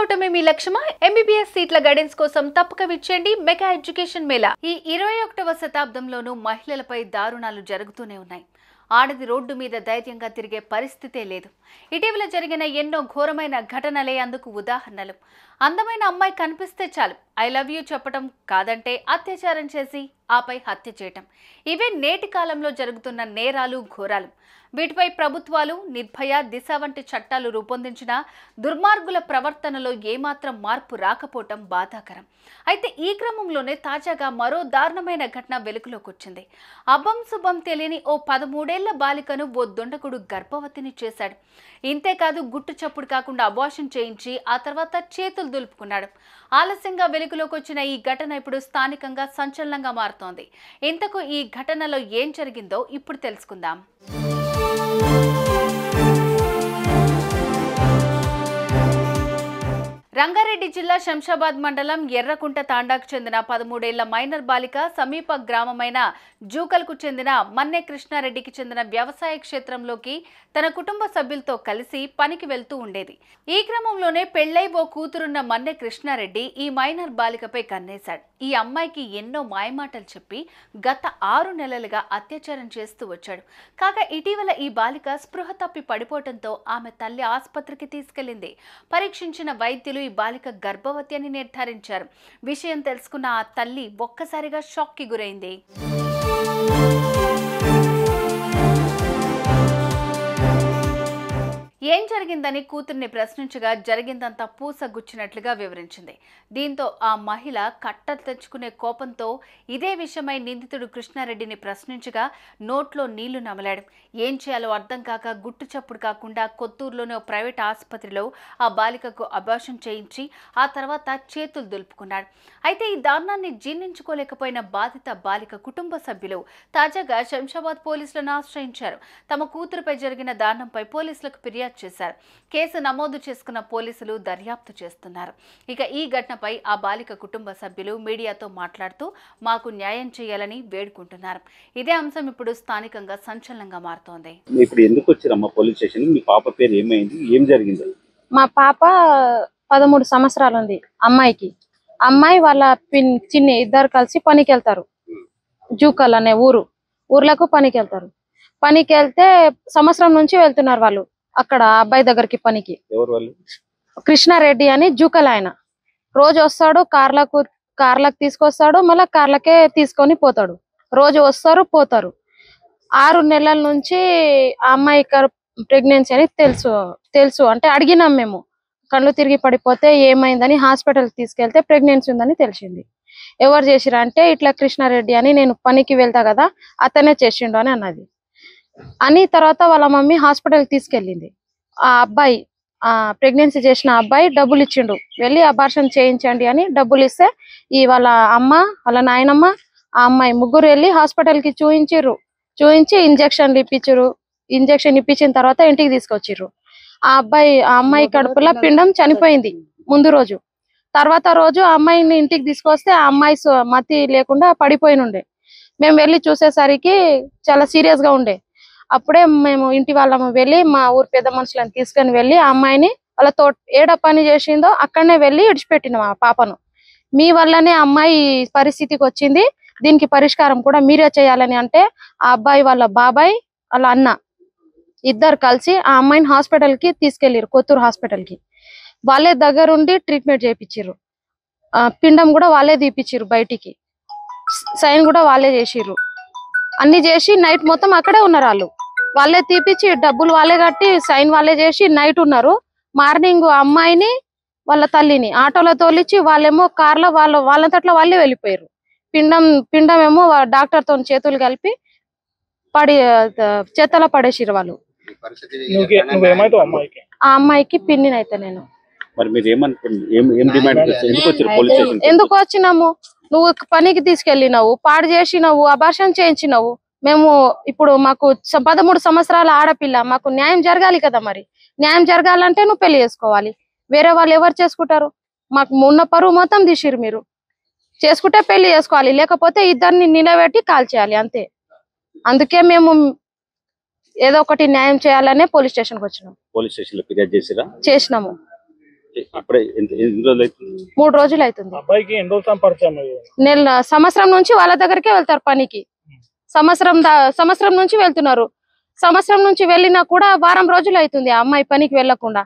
చేసుకోవటమే మీ లక్ష్యమా? ఎంబీబీఎస్ సీట్ల గైడెన్స్ కోసం తప్పక విచ్చేయండి మెగా ఎడ్యుకేషన్ మేళా. ఈ 21వ శతాబ్దంలోనూ మహిళలపై దారుణాలు జరుగుతూనే ఉన్నాయి. ఆడది రోడ్డు మీద ధైర్యంగా తిరిగే పరిస్థితే లేదు. ఇటీవల జరిగిన ఎన్నో ఘోరమైన ఘటనలే అందుకు ఉదాహరణలు. అందమైన అమ్మాయి కనిపిస్తే చాలు ఐ లవ్ యూ చెప్పటం, కాదంటే అత్యాచారం చేసి ఆపై హత్య చేయటం. ఇవే నేటి కాలంలో జరుగుతున్న నేరాలు, ఘోరాలు. వీటిపై ప్రభుత్వాలు నిర్భయ, దిశ వంటి చట్టాలు రూపొందించిన దుర్మార్గుల ప్రవర్తనలో ఏమాత్రం మార్పు రాకపోవటం బాధాకరం. అయితే ఈ క్రమంలోనే తాజాగా మరో దారుణమైన ఘటన వెలుగులోకి వచ్చింది. అబ్బం శుభం తెలియని ఓ 13 బాలికను ఓ దుండగుడు గర్భవతిని చేశాడు. ఇంతేకాదు గుట్టు చప్పుడు కాకుండా అబార్షన్ చేయించి ఆ తర్వాత చేతులు దులుపుకున్నాడు. ఆలస్యంగా వెలుగులోకి వచ్చిన ఈ ఘటన ఇప్పుడు స్థానికంగా సంచలనంగా మారుతోంది. ఇంతకు ఈ ఘటనలో ఏం జరిగిందో ఇప్పుడు తెలుసుకుందాం. రంగారెడ్డి జిల్లా శంషాబాద్ మండలం ఎర్రకుంట తాండాకు చెందిన 13 మైనర్ బాలిక సమీప గ్రామమైన జూకల్కు చెందిన మన్నె కృష్ణారెడ్డికి చెందిన వ్యవసాయ క్షేత్రంలోకి తన కుటుంబ సభ్యులతో కలిసి పనికి వెళ్తూ ఉండేది. ఈ క్రమంలోనే పెళ్లై ఓ కూతురున్న మన్నె కృష్ణారెడ్డి ఈ మైనర్ బాలికపై కన్నేశాడు. ఈ అమ్మాయికి ఎన్నో మాయమాటలు చెప్పి గత 6 నెలలుగా అత్యాచారం చేస్తూ వచ్చాడు. కాగా ఇటీవల ఈ బాలిక స్పృహ తప్పి పడిపోవడంతో ఆమె తల్లి ఆసుపత్రికి తీసుకెళ్లింది. పరీక్షించిన వైద్యులు ఈ బాలిక గర్భవతి అని నిర్ధారించారు. విషయం తెలుసుకున్న ఆ తల్లి ఒక్కసారిగా షాక్ కి గురైంది. ఏం జరిగిందని కూతుర్ని ప్రశ్నించగా జరిగిందంతా పూసగుచ్చినట్లుగా వివరించింది. దీంతో ఆ మహిళ కట్టలు తెచ్చుకునే కోపంతో ఇదే విషయమై నిందితుడు కృష్ణారెడ్డిని ప్రశ్నించగా నోట్లో నీళ్లు నమలాడు. ఏం చేయాలో అర్థం కాక గుట్టు చప్పుడు కాకుండా కొత్తూరులోని ఓ ప్రైవేట్ ఆసుపత్రిలో ఆ బాలికకు అబార్షన్ చేయించి ఆ తర్వాత చేతులు దులుపుకున్నాడు. అయితే ఈ దారుణాన్ని జీర్ణించుకోలేకపోయిన బాధిత బాలిక కుటుంబ సభ్యులు తాజాగా శంషాబాద్ పోలీసులను ఆశ్రయించారు. తమ కూతురుపై జరిగిన దారుణంపై పోలీసులకు ఫిర్యాదు చేశారు. కేసు నమోదు చేసుకున్న పోలీసులు దర్యాప్తు చేస్తున్నారు. ఇక ఈ ఘటనపై ఆ బాలిక కుటుంబ సభ్యులు మీడియాతో మాట్లాడుతూ మాకు న్యాయం చేయాలని వేడుకుంటున్నారు. ఇదే అంశం ఇప్పుడు స్థానికంగా సంచలనంగా మారుతోంది. ఇప్పుడు ఎందుకు వచ్చారమ్మా పోలీస్ స్టేషన్? మీ పాప పేరు ఏమైంది, ఏం జరిగింది? మా పాప 13 సంవత్సరాలు ఉంది అమ్మాయికి. అమ్మాయి వాళ్ళ చిన్ని ఇద్దరు కలిసి పనికి వెళ్తారు. జూకల్ అనే ఊర్లకు పనికి వెళ్తారు. పనికి వెళ్తే సంవత్సరం నుంచి వెళ్తున్నారు వాళ్ళు అక్కడ అబ్బాయి దగ్గరికి పనికి. కృష్ణారెడ్డి అని జూకల్ ఆయన రోజు వస్తాడు, కార్లకు తీసుకొస్తాడు, మళ్ళీ కార్లకే తీసుకొని పోతాడు. రోజు వస్తారు పోతారు. 6 నెలల నుంచి ఆ అమ్మాయి ప్రెగ్నెన్సీ అని తెలుసు అంటే అడిగినాం మేము. కళ్ళు తిరిగి పడిపోతే ఏమైందని హాస్పిటల్కి తీసుకెళ్తే ప్రెగ్నెన్సీ ఉందని తెలిసింది. ఎవరు చేసిరా అంటే ఇట్లా కృష్ణారెడ్డి అని, నేను పనికి వెళ్తా కదా అతనే చేసిండు అని అన్నది. అని తర్వాత వాళ్ళ మమ్మీ హాస్పిటల్కి తీసుకెళ్ళింది. ఆ అబ్బాయి ప్రెగ్నెన్సీ చేసిన అబ్బాయి డబ్బులు ఇచ్చిండు, వెళ్ళి అబార్షన్ చేయించండి అని డబ్బులు ఇస్తే ఈ వాళ్ళ అమ్మ వాళ్ళ నాయనమ్మ ఆ అమ్మాయి ముగ్గురు వెళ్ళి హాస్పిటల్కి చూయించి ఇంజెక్షన్ ఇప్పించిన తర్వాత ఇంటికి తీసుకొచ్చిర్రు. ఆ అమ్మాయి కడుపులో పిండం చనిపోయింది ముందు రోజు. తర్వాత రోజు ఆ అమ్మాయిని ఇంటికి తీసుకొస్తే ఆ అమ్మాయి మతి లేకుండా పడిపోయినుండే. మేము వెళ్ళి చూసేసరికి చాలా సీరియస్ గా ఉండే. అప్పుడే మేము ఇంటి వాళ్ళము వెళ్ళి మా ఊరు పెద్ద మనుషులను తీసుకొని వెళ్ళి ఆ అమ్మాయిని వాళ్ళతో ఏడ పని చేసిందో అక్కడనే వెళ్ళి విడిచిపెట్టినాం ఆ పాపను. మీ వల్లనే అమ్మాయి పరిస్థితికి వచ్చింది, దీనికి పరిష్కారం కూడా మీరే చేయాలని అంటే ఆ అబ్బాయి వాళ్ళ బాబాయ్ వాళ్ళ అన్న ఇద్దరు కలిసి ఆ అమ్మాయిని హాస్పిటల్ కి తీసుకెళ్లిరు, కొత్తూరు హాస్పిటల్ కి. వాళ్ళే దగ్గరుండి ట్రీట్మెంట్ చేయించారు. పిండం కూడా వాళ్ళే తీపిచ్చిర్రు, బయటికి సైన్ కూడా వాళ్ళే చేసిర్రు. అన్ని చేసి నైట్ మొత్తం అక్కడే ఉన్నారు. వాళ్ళే తీపిచ్చి డబ్బులు వాళ్ళే కట్టి సైన్ వాళ్ళే చేసి నైట్ ఉన్నారు. మార్నింగ్ అమ్మాయిని వాళ్ళ తల్లిని ఆటోలో తోలిచ్చి వాళ్ళేమో కార్లో వాళ్ళంతట్లో వాళ్ళే వెళ్ళిపోయారు. పిండం ఏమో డాక్టర్ తో చేతులు కలిపి చేతలో పడేసిరు వాళ్ళు. ఆ అమ్మాయికి పిన్నినైతే నేను. ఎందుకు వచ్చినాము? నువ్వు పనికి తీసుకెళ్ళినావు, పాడు చేసినావు, అబార్షన్ చేయించినావు. మేము ఇప్పుడు మాకు 13 సంవత్సరాల ఆడపిల్ల, మాకు న్యాయం జరగాలి కదా. మరి న్యాయం జరగాలంటే నువ్వు పెళ్లి చేసుకోవాలి. వేరే వాళ్ళు ఎవరు చేసుకుంటారు? మాకు ఉన్న పరువు మొత్తం తీసిరు. మీరు చేసుకుంటే పెళ్లి చేసుకోవాలి, లేకపోతే ఇద్దరిని నిలబెట్టి కాల్ చేయాలి అంతే. అందుకే మేము ఏదో ఒకటి న్యాయం చేయాలనే పోలీస్ స్టేషన్ కి వచ్చినాం. పోలీస్ స్టేషన్ లో ఫిర్యాదు చేసిరా? చేసినాము. ఎప్పుడే ఎన్ని రోజులు అవుతుంది? 3 రోజులు అవుతుంది. అబ్బాయికి ఎన్ని రోజులు పరిచయం అయ్యారు? సంవత్సరం నుంచి వాళ్ళ దగ్గరికే వెళ్తారు పనికి. సంవత్సరం నుంచి వెళ్తున్నారు. సంవత్సరం నుంచి వెళ్ళినా కూడా వారం రోజులు అవుతుంది ఆ అమ్మాయి పనికి వెళ్లకుండా.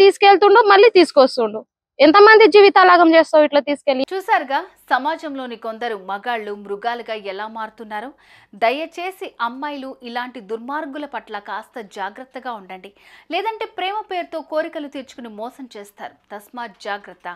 తీసుకెళ్తుండు, మళ్ళీ తీసుకొస్తుండు. ఎంతమంది జీవితాలాగం చేస్తావు ఇట్లా తీసుకెళ్లి? చూసారుగా సమాజంలోని కొందరు మగాళ్ళు మృగాలుగా ఎలా మారుతున్నారో. దయచేసి అమ్మాయిలు ఇలాంటి దుర్మార్గుల పట్ల కాస్త జాగ్రత్తగా ఉండండి. లేదంటే ప్రేమ పేరుతో కోరికలు తీర్చుకుని మోసం చేస్తారు. తస్మాత్ జాగ్రత్త.